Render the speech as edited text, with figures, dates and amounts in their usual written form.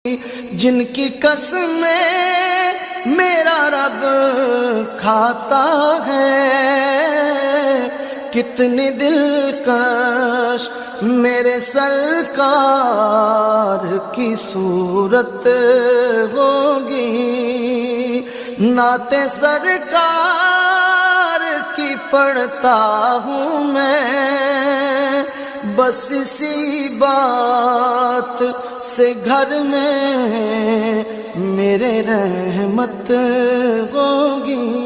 जिनकी कसमें मेरा रब खाता है। कितनी दिलकश मेरे सरकार की सूरत होगी, नाते सरकार की पढ़ता हूँ मैं। बस इसी बात से घर में मेरे रहमत होगी।